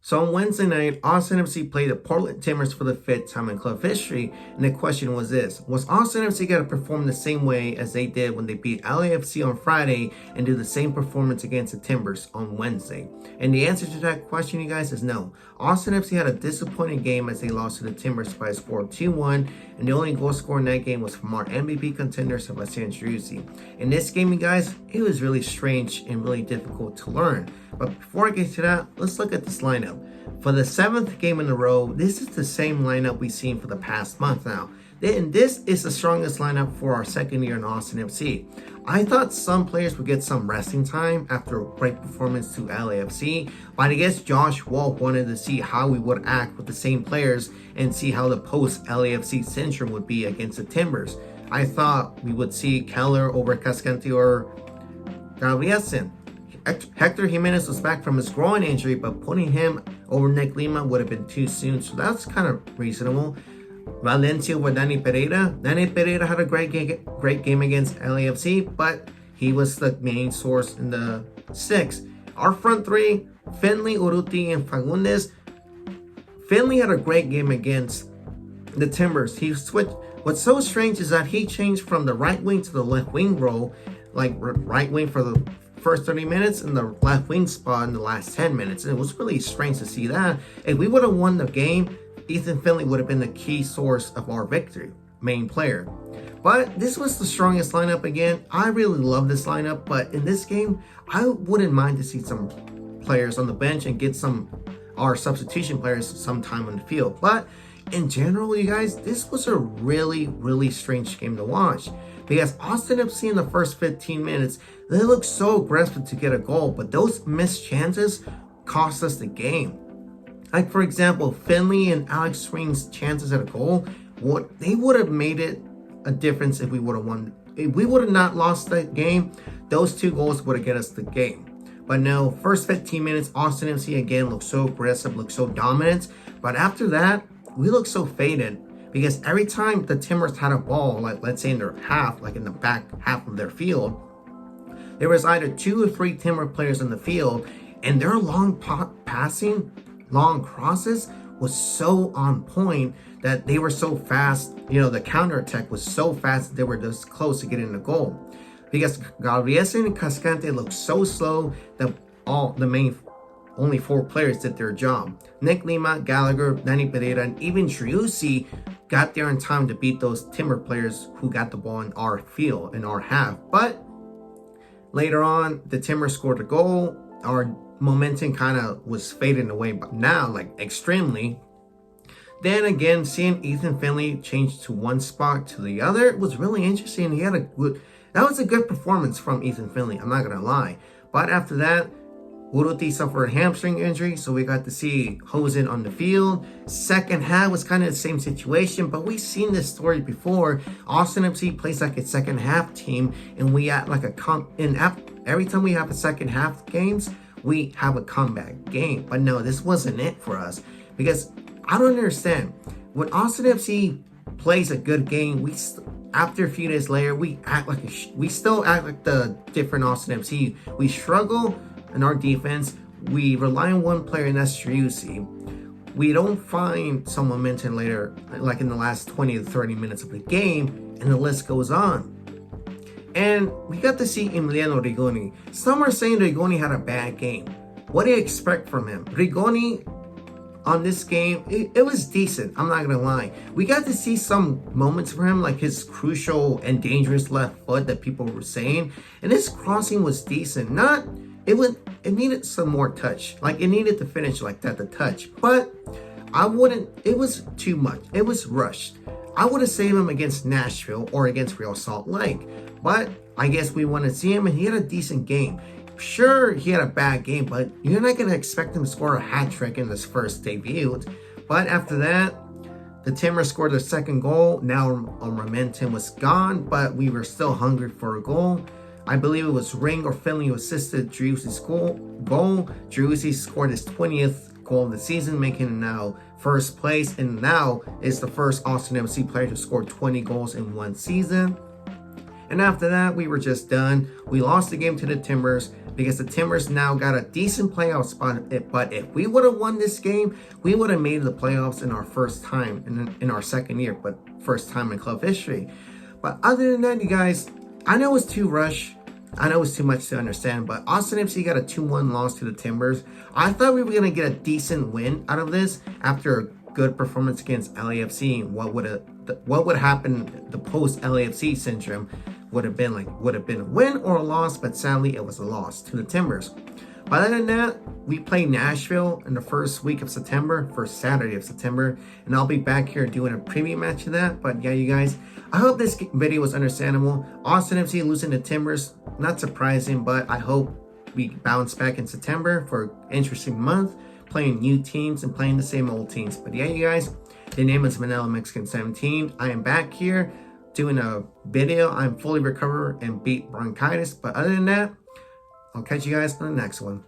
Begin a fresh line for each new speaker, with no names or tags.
So on Wednesday night, Austin FC played the Portland Timbers for the fifth time in club history, and the question was this: was Austin FC going to perform the same way as they did when they beat LAFC on Friday and do the same performance against the Timbers on Wednesday? And the answer to that question, you guys, is no. Austin FC had a disappointing game as they lost to the Timbers by a score of 2-1, and the only goal scored in that game was from our MVP contender, Sebastian Driussi. In this game, you guys, it was really strange and really difficult to learn. But before I get to that, let's look at this lineup. For the 7th game in a row, this is the same lineup we've seen for the past month now. And this is the strongest lineup for our second year in Austin FC. I thought some players would get some resting time after a great performance to LAFC, but I guess Josh Wolf wanted to see how we would act with the same players and see how the post-LAFC syndrome would be against the Timbers. I thought we would see Keller over Cascante or Gabrielsen. Hector Jimenez was back from his groin injury, but putting him over Nick Lima would have been too soon, so that's kind of reasonable. Valencia with Danny Pereira. Danny Pereira had a great game against LAFC, but he was the main source in the 6th. Our front three, Finley, Urruti, and Fagundes. Finley had a great game against the Timbers. He switched. What's so strange is that he changed from the right wing to the left wing role, like right wing for the first 30 minutes and the left wing spot in the last 10 minutes. And it was really strange to see that. If we would have won the game, Ethan Finley would have been the key source of our victory, main player. But this was the strongest lineup again. I really love this lineup, but in this game, I wouldn't mind to see some players on the bench and get our substitution players some time on the field. But in general, you guys, this was a really, really strange game to watch. Because Austin FC in the first 15 minutes, they looked so aggressive to get a goal, but those missed chances cost us the game. Like, for example, Finley and Alex Swing's chances at a goal, they would have made it a difference if we would have won. If we would have not lost the game, those 2 goals would have get us the game. But no, first 15 minutes, Austin FC again looked so aggressive, looked so dominant. But after that, we looked so faded. Because every time the Timbers had a ball, like let's say in their half, like in the back half of their field, there was either 2 or 3 Timber players in the field, and their long passing, long crosses was so on point that they were so fast. You know, the counterattack was so fast that they were just close to getting the goal. Because Gabrielsen and Cascante looked so slow that only 4 players did their job. Nick Lima, Gallagher, Danny Pereira, and even Driussi got there in time to beat those Timber players who got the ball in our field, in our half. But later on, the Timbers scored a goal. Our momentum kind of was fading away, but now, like, extremely. Then again, seeing Ethan Finley change to one spot to the other was really interesting. That was a good performance from Ethan Finley, I'm not gonna lie. But after that, Urruti suffered a hamstring injury, so we got to see Hosen on the field. Second half was kind of the same situation, but we've seen this story before. Austin FC plays like a second half team, and we act like every time we have a second half games, we have a comeback game. But no, this wasn't it for us, because I don't understand. When Austin FC plays a good game, after a few days later, we still act like the different Austin FC. We struggle in our defense. We rely on one player, and that's Driussi. We don't find some momentum later, like in the last 20 to 30 minutes of the game, and the list goes on. And we got to see Emiliano Rigoni. Some are saying Rigoni had a bad game. What do you expect from him? Rigoni on this game, it was decent, I'm not gonna lie. We got to see some moments for him, like his crucial and dangerous left foot that people were saying, and his crossing was decent. It needed some more touch. Like, it needed to finish like that, the touch. But it was too much. It was rushed. I would have saved him against Nashville or against Real Salt Lake. But I guess we want to see him, and he had a decent game. Sure, he had a bad game, but you're not going to expect him to score a hat trick in his first debut. But after that, the Timbers scored their second goal. Now our momentum was gone, but we were still hungry for a goal. I believe it was Ring or Finley who assisted Driussi's goal. Driussi scored his 20th goal of the season, making him now first place, and now is the first Austin FC player to score 20 goals in one season. And after that, we were just done. We lost the game to the Timbers because the Timbers now got a decent playoff spot. But if we would have won this game, we would have made the playoffs in our first time, in our second year, but first time in club history. But other than that, you guys, I know it's too rushed. I know it's too much to understand, but Austin FC got a 2-1 loss to the Timbers. I thought we were going to get a decent win out of this after a good performance against LAFC. What would happen, the post-LAFC syndrome would have been a win or a loss, but sadly it was a loss to the Timbers. But other than that, we play Nashville in the first Saturday of September, and I'll be back here doing a preview match of that. But yeah, you guys, I hope this video was understandable. Austin FC losing to Timbers, not surprising, but I hope we bounce back in September for an interesting month, playing new teams and playing the same old teams. But yeah, you guys, the name is Vanilla Mexican 17. I am back here doing a video. I'm fully recovered and beat bronchitis. But other than that, I'll catch you guys on the next one.